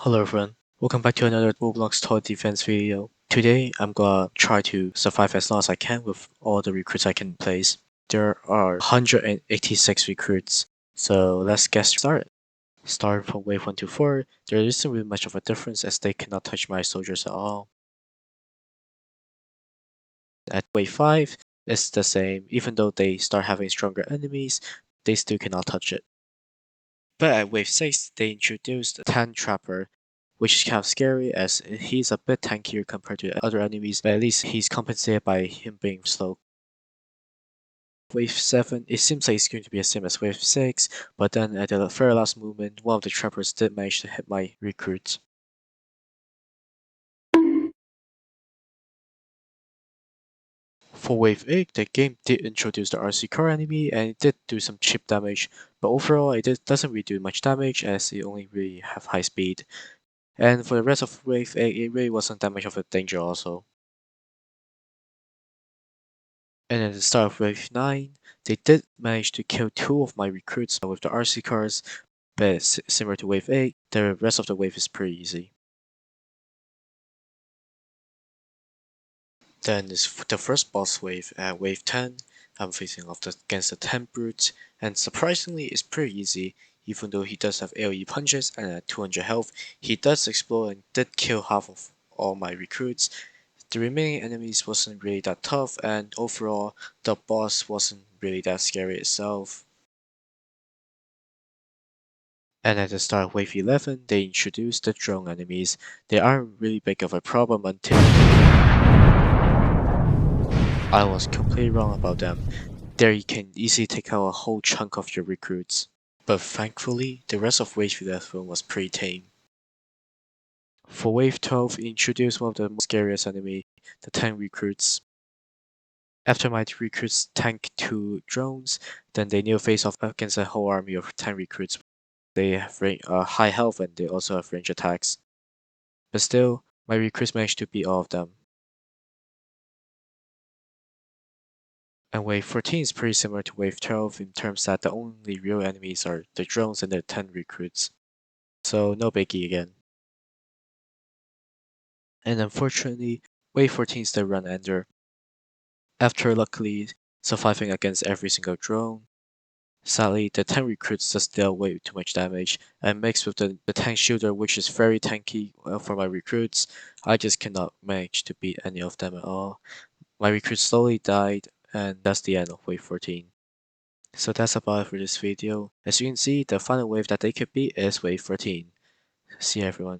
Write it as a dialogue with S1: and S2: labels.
S1: Hello everyone, welcome back to another Roblox tower defense video. Today I'm gonna try to survive as long as I can with all the recruits I can place. There are 186 recruits, so let's get started. Starting from wave 1 to 4, there isn't really much of a difference as they cannot touch my soldiers at all. At wave 5, it's the same, even though they start having stronger enemies, they still cannot touch it. But at wave 6, they introduced a Tan Trapper, which is kind of scary as he's a bit tankier compared to other enemies, but at least he's compensated by him being slow. Wave 7, it seems like it's going to be the same as Wave 6, but then at the very last movement, one of the trappers did manage to hit my recruit. For Wave 8, the game did introduce the RC car enemy and it did do some chip damage, but overall it doesn't really do much damage as it only really have high speed. And for the rest of Wave 8, it really wasn't that much of a danger also. And at the start of Wave 9, they did manage to kill 2 of my recruits with the RC cars, but similar to Wave 8, the rest of the wave is pretty easy. Then is the first boss wave at Wave 10. I'm facing off against the 10 brutes, and surprisingly it's pretty easy. Even though he does have AoE punches and at 200 health, he does explode and did kill half of all my recruits. The remaining enemies wasn't really that tough, and overall the boss wasn't really that scary itself. And at the start of Wave 11, they introduced the drone enemies. They aren't really big of a problem until I was completely wrong about them. There you can easily take out a whole chunk of your recruits. But thankfully, the rest of Wave 11 was pretty tame. For Wave 12, it introduced one of the most scariest enemy, the tank recruits. After my recruits tank 2 drones, then they need to face off against a whole army of tank recruits. They have high health and they also have range attacks. But still, my recruits managed to beat all of them. And Wave 14 is pretty similar to Wave 12 in terms that the only real enemies are the drones and the 10 recruits. So no biggie again. And unfortunately, Wave 14 is the run ender. After luckily surviving against every single drone, sadly the 10 recruits just dealt way too much damage, and mixed with the tank shielder which is very tanky for my recruits, I just cannot manage to beat any of them at all. My recruits slowly died, and that's the end of Wave 14. So that's about it for this video. As you can see, the final wave that they could beat is Wave 14. See you everyone.